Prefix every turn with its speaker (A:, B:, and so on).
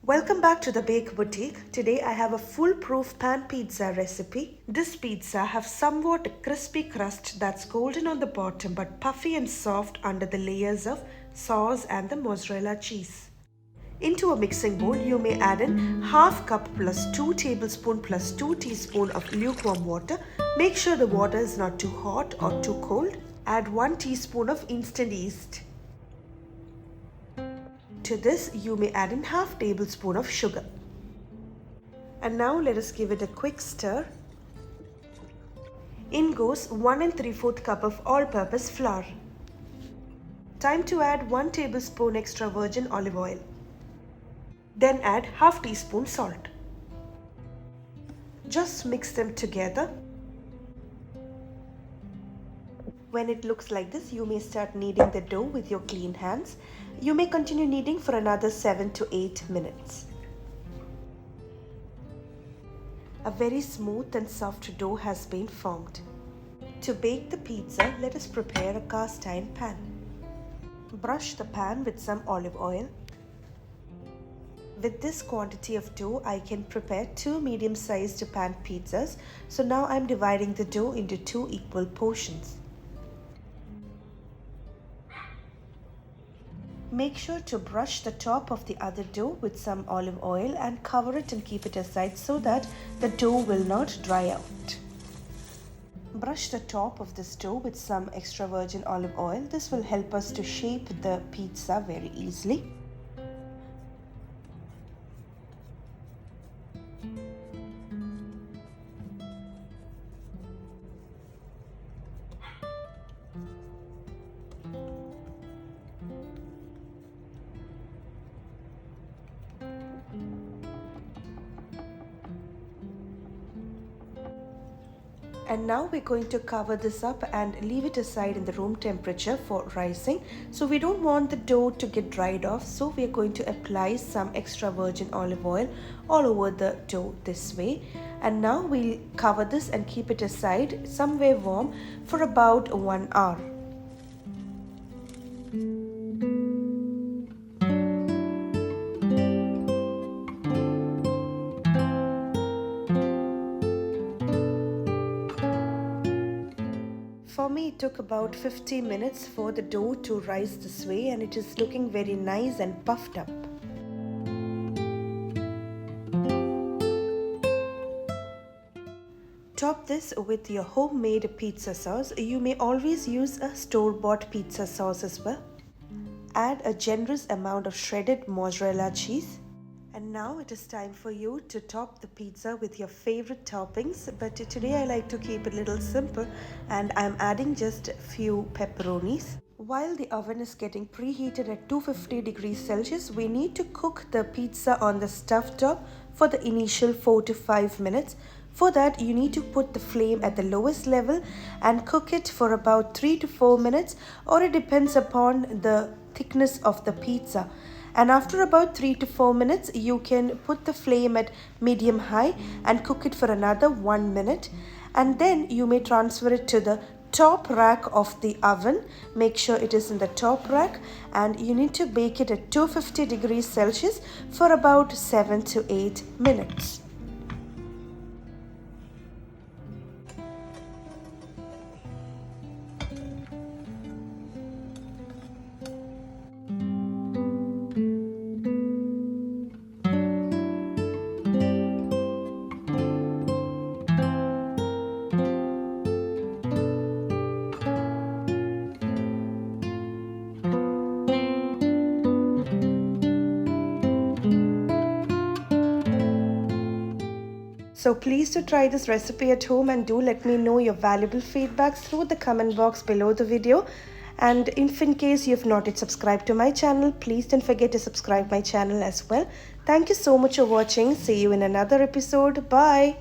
A: Welcome back to the Bake Boutique. Today I have a foolproof pan pizza recipe. This pizza has somewhat crispy crust that's golden on the bottom but puffy and soft under the layers of sauce and the mozzarella cheese. Into a mixing bowl, you may add in half cup plus 2 tablespoons plus 2 teaspoons of lukewarm water. Make sure the water is not too hot or too cold. Add 1 teaspoon of instant yeast. To this, you may add in half tablespoon of sugar. And now let us give it a quick stir. In goes 1 3/4 cup of all-purpose flour. Time to add 1 tablespoon extra virgin olive oil. Then add half teaspoon salt. Just mix them together. When it looks like this, you may start kneading the dough with your clean hands. You may continue kneading for another 7 to 8 minutes. A very smooth and soft dough has been formed. To bake the pizza, let us prepare a cast iron pan. Brush the pan with some olive oil. With this quantity of dough, I can prepare 2 medium-sized pan pizzas. So now I'm dividing the dough into 2 equal portions. Make sure to brush the top of the other dough with some olive oil and cover it and keep it aside so that the dough will not dry out. Brush the top of this dough with some extra virgin olive oil. This will help us to shape the pizza very easily. And now we're going to cover this up and leave it aside in the room temperature for rising. So we don't want the dough to get dried off. So we're going to apply some extra virgin olive oil all over the dough this way. And now we'll cover this and keep it aside somewhere warm for about 1 hour. For me, it took about 50 minutes for the dough to rise this way, and it is looking very nice and puffed up. Top this with your homemade pizza sauce. You may always use a store-bought pizza sauce as well. Add a generous amount of shredded mozzarella cheese. And now it is time for you to top the pizza with your favorite toppings. But today I like to keep it a little simple and I'm adding just a few pepperonis. While the oven is getting preheated at 250 degrees Celsius, we need to cook the pizza on the stove top for the initial 4 to 5 minutes. For that, you need to put the flame at the lowest level and cook it for about 3 to 4 minutes, or it depends upon the thickness of the pizza. And after about 3 to 4 minutes, you can put the flame at medium high and cook it for another 1 minute. And then you may transfer it to the top rack of the oven. Make sure it is in the top rack, and you need to bake it at 250 degrees Celsius for about 7 to 8 minutes. So please do try this recipe at home and do let me know your valuable feedback through the comment box below the video. And if in case you have not yet subscribed to my channel, please don't forget to subscribe my channel as well. Thank you so much for watching. See you in another episode. Bye.